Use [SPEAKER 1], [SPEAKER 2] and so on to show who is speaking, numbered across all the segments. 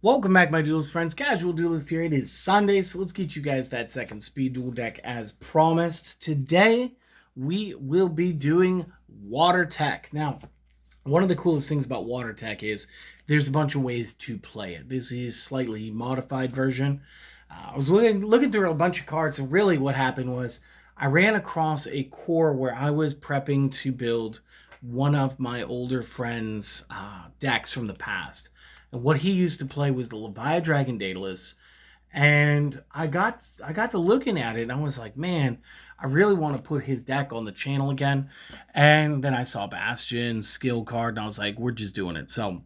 [SPEAKER 1] Welcome back, my Duelist friends. Casual Duelist here. It is Sunday, so let's get you guys that second speed duel deck as promised. Today, we will be doing Water Tech. Now, one of the coolest things about Water Tech is there's a bunch of ways to play it. This is slightly modified version. I was looking through a bunch of cards, and really what happened was I ran across a core where I was prepping to build one of my older friends' decks from the past. And what he used to play was the Leviathan Dragon Daedalus. And I got to looking at it and I was like, man, I really want to put his deck on the channel again. And then I saw Bastion's skill card and I was like, we're just doing it. So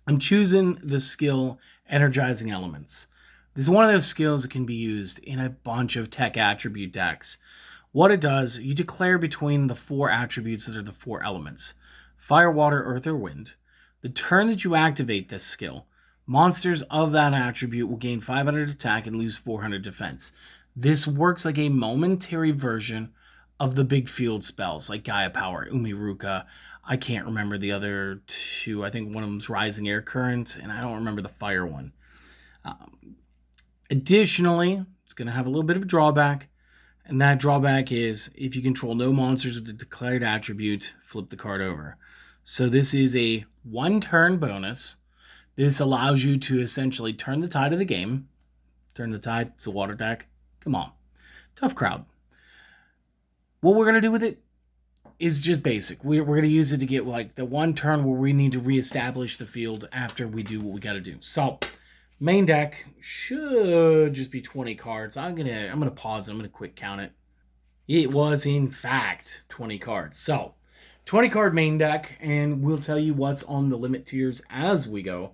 [SPEAKER 1] I'm choosing the skill Energizing Elements. This is one of those skills that can be used in a bunch of tech attribute decks. What it does, you declare between the four attributes that are the four elements: fire, water, earth, or wind. The turn that you activate this skill, monsters of that attribute will gain 500 attack and lose 400 defense. This works like a momentary version of the big field spells like Gaia Power, Umiruka. I can't remember the other two. I think one of them's Rising Air Current, and I don't remember the fire one. Additionally, it's going to have a little bit of a drawback, and that drawback is if you control no monsters with the declared attribute, flip the card over. So this is a one-turn bonus. This allows you to essentially turn the tide of the game. Turn the tide. It's a water deck. Come on. Tough crowd. What we're going to do with it is just basic. We're going to use it to get like the one turn where we need to reestablish the field after we do what we got to do. So main deck should just be 20 cards. I'm gonna pause it. I'm going to quick count it. It was, in fact, 20 cards. So 20 card main deck, and we'll tell you what's on the limit tiers as we go.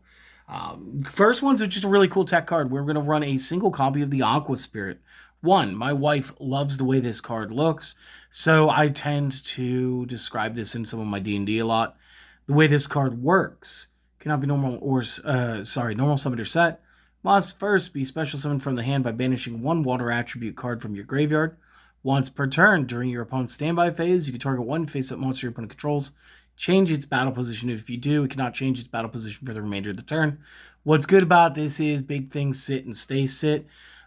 [SPEAKER 1] First one's just a really cool tech card. We're going to run a single copy of the Aqua Spirit. One, my wife loves the way this card looks, so I tend to describe this in some of my D&D a lot. The way this card works cannot be normal summoned or set. Must first be special summoned from the hand by banishing one water attribute card from your graveyard. Once per turn, during your opponent's standby phase, you can target one face-up monster your opponent controls. Change its battle position. If you do, it cannot change its battle position for the remainder of the turn. What's good about this is big things sit and stay sit.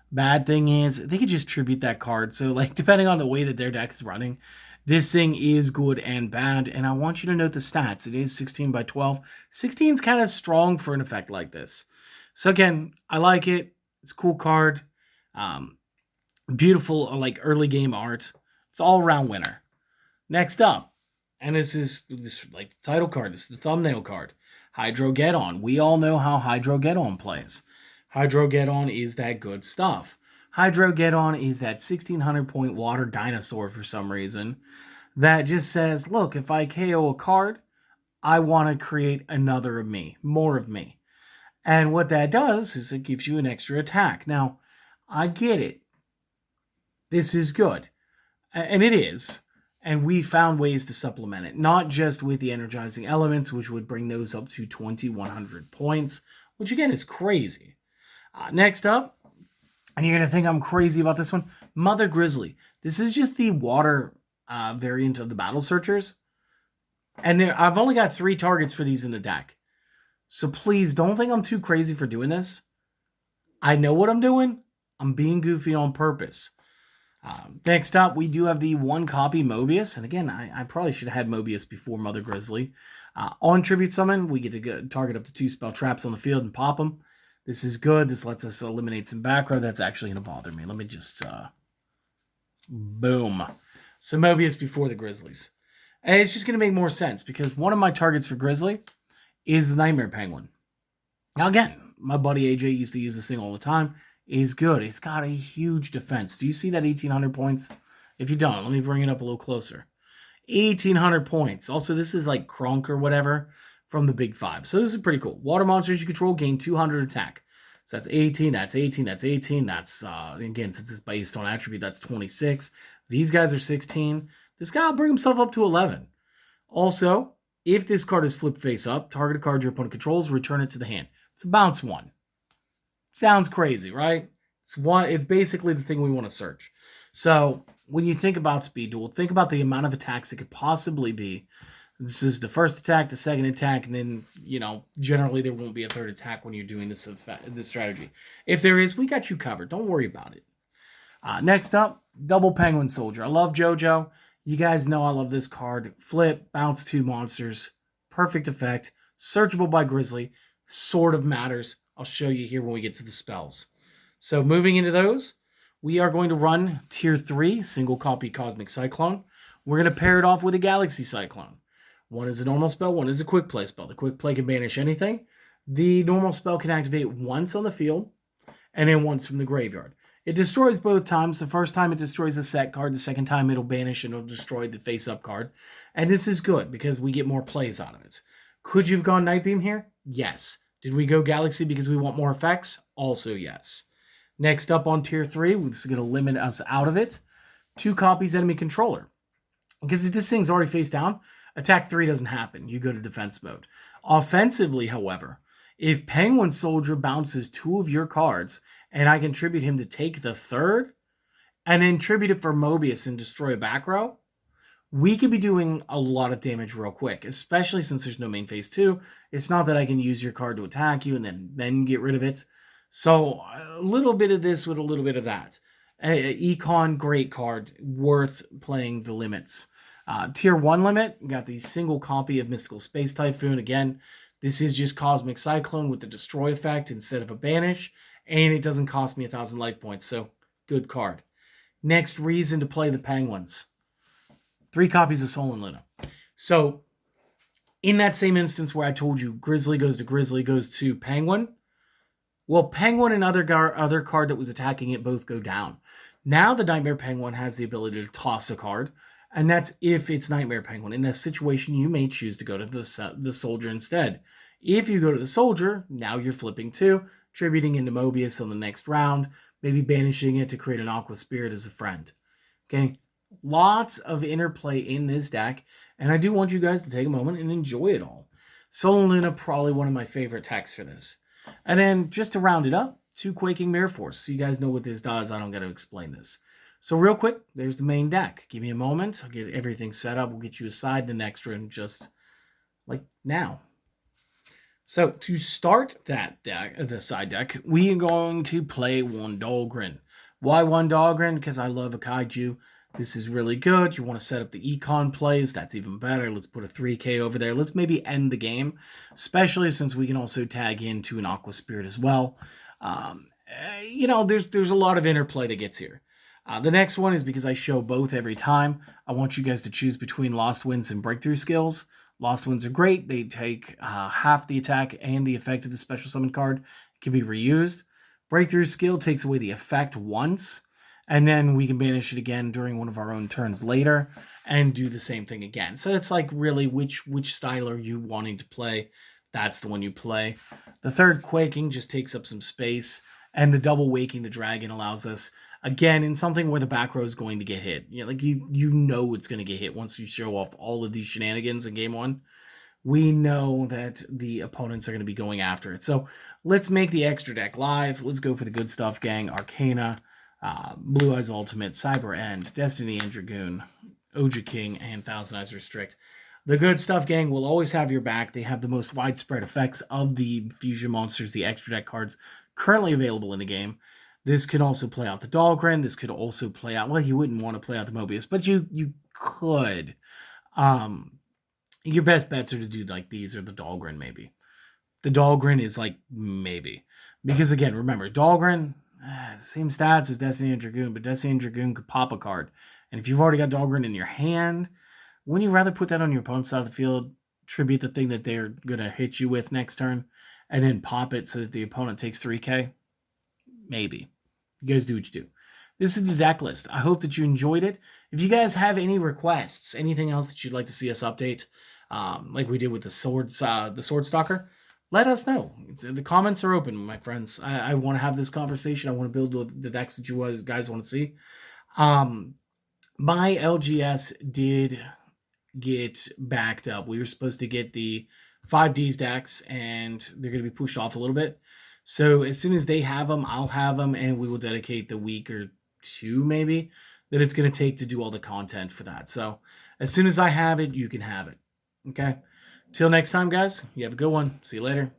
[SPEAKER 1] Bad thing is they could just tribute that card. So, like, depending on the way that their deck is running, this thing is good and bad. And I want you to note the stats. It is 16 by 12. 16 is kind of strong for an effect like this. So, again, I like it. It's a cool card. Beautiful, like, early game art. It's all around winner. Next up, and this is like the title card. This is the thumbnail card. Hydrogeddon. We all know how Hydrogeddon plays. Hydrogeddon is that good stuff. Hydrogeddon is that 1600 point water dinosaur for some reason that just says, look, if I KO a card, I want to create another of me, more of me. And what that does is it gives you an extra attack. Now, I get it. This is good. And it is. And we found ways to supplement it. Not just with the energizing elements, which would bring those up to 2100 points, which again is crazy. Next up, and you're going to think I'm crazy about this one, Mother Grizzly. This is just the water variant of the Battle Searchers. And I've only got 3 targets for these in the deck. So please don't think I'm too crazy for doing this. I know what I'm doing. I'm being goofy on purpose. Next up, we do have the 1 copy Mobius. And again, I probably should have had Mobius before Mother Grizzly. On Tribute Summon, we get to target up to 2 spell traps on the field and pop them. This is good. This lets us eliminate some back row. That's actually going to bother me. Let me just... boom. So Mobius before the Grizzlies. And it's just going to make more sense because one of my targets for Grizzly is the Nightmare Penguin. Now again, my buddy AJ used to use this thing all the time. Is good. It's got a huge defense. Do you see that 1800 points? If you don't, let me bring it up a little closer. 1800 points. Also, this is like Kronk or whatever from the Big Five. So this is pretty cool. Water monsters you control gain 200 attack. So that's 18, that's 18, that's 18. That's, again, since it's based on attribute, that's 26. These guys are 16. This guy will bring himself up to 11. Also, if this card is flipped face up, target a card your opponent controls, return it to the hand. It's a bounce 1. Sounds crazy, right? It's basically the thing we want to search. So when you think about Speed Duel, think about the amount of attacks it could possibly be This is the first attack, the second attack, and then, generally there won't be a third attack when you're doing this strategy. If there is, we got you covered. Don't worry about it. Next up, Double Penguin Soldier. I love JoJo. You guys know I love this card. Flip, bounce 2 monsters. Perfect effect. Searchable by Grizzly. Sort of matters. I'll show you here when we get to the spells. So moving into those, we are going to run Tier 3, single copy Cosmic Cyclone. We're going to pair it off with a Galaxy Cyclone. One is a normal spell, one is a quick play spell. The quick play can banish anything. The normal spell can activate once on the field, and then once from the graveyard. It destroys both times. The first time it destroys the set card. The second time it'll banish and it'll destroy the face-up card. And this is good because we get more plays out of it. Could you have gone Nightbeam here? Yes. Did we go Galaxy because we want more effects? Also yes. Next up on Tier 3, this is going to limit us out of it. 2 copies Enemy Controller. Because if this thing's already face down, attack 3 doesn't happen. You go to defense mode. Offensively, however, if Penguin Soldier bounces 2 of your cards, and I can tribute him to take the 3rd, and then tribute it for Mobius and destroy a back row, we could be doing a lot of damage real quick, especially since there's no main phase 2. It's not that I can use your card to attack you and then get rid of it. So a little bit of this with a little bit of that. Econ, great card, worth playing the limits. Tier 1 limit, got the single copy of Mystical Space Typhoon. Again, this is just Cosmic Cyclone with the destroy effect instead of a banish, and it doesn't cost me 1,000 life points, so good card. Next reason to play the Penguins. 3 copies of Sol and Luna. So, in that same instance where I told you Grizzly goes to Penguin, well, Penguin and other card that was attacking it both go down. Now the Nightmare Penguin has the ability to toss a card, and that's if it's Nightmare Penguin. In that situation, you may choose to go to the Soldier instead. If you go to the Soldier, now you're flipping 2, tributing into Mobius on the next round, maybe banishing it to create an Aqua Spirit as a friend. Okay, lots of interplay in this deck, and I do want you guys to take a moment and enjoy it all. Sol and Luna, probably one of my favorite techs for this. And then, just to round it up, 2 Quaking Mirror Force. So you guys know what this does. I don't got to explain this. So real quick, there's the main deck. Give me a moment. I'll get everything set up. We'll get you aside the next room just like now. So to start that deck, the side deck, we are going to play 1 Dahlgren. Why 1 Dahlgren? Because I love a kaiju. This is really good. You want to set up the econ plays. That's even better. Let's put a 3K over there. Let's maybe end the game, especially since we can also tag into an Aqua Spirit as well. There's a lot of interplay that gets here. The next one is because I show both every time. I want you guys to choose between Lost Winds and Breakthrough Skills. Lost Winds are great. They take half the attack and the effect of the special summon card. It can be reused. Breakthrough Skill takes away the effect once, and then we can banish it again during one of our own turns later and do the same thing again. So it's like really which style are you wanting to play? That's the one you play. The 3rd Quaking just takes up some space, and the double Waking the Dragon allows us, again, in something where the back row is going to get hit. You know it's going to get hit once you show off all of these shenanigans in game 1. We know that the opponents are going to be going after it. So let's make the extra deck live. Let's go for the good stuff, gang. Arcana, Blue Eyes Ultimate, Cyber End, Destiny and Dragoon, Oja King, and Thousand Eyes Restrict. The good stuff, gang, will always have your back. They have the most widespread effects of the fusion monsters, the extra deck cards currently available in the game. This could also play out the Dahlgren. This could also play out, well, you wouldn't want to play out the Mobius, but you could. Your best bets are to do like these or the Dahlgren, maybe. The Dahlgren is like maybe. Because again, remember, Dahlgren, same stats as Destiny and Dragoon, but Destiny and Dragoon could pop a card. And if you've already got Dahlgren in your hand, wouldn't you rather put that on your opponent's side of the field, tribute the thing that they're going to hit you with next turn, and then pop it so that the opponent takes 3K? Maybe. You guys do what you do. This is the deck list. I hope that you enjoyed it. If you guys have any requests, anything else that you'd like to see us update, like we did with the Sword Stalker, let us know. The comments are open, my friends. I want to have this conversation. I want to build the decks that you guys want to see. My LGS did get backed up. We were supposed to get the 5Ds decks, and they're going to be pushed off a little bit. So as soon as they have them, I'll have them, and we will dedicate the week or 2 maybe that it's going to take to do all the content for that. So as soon as I have it, you can have it. Okay. Till next time, guys. You have a good one. See you later.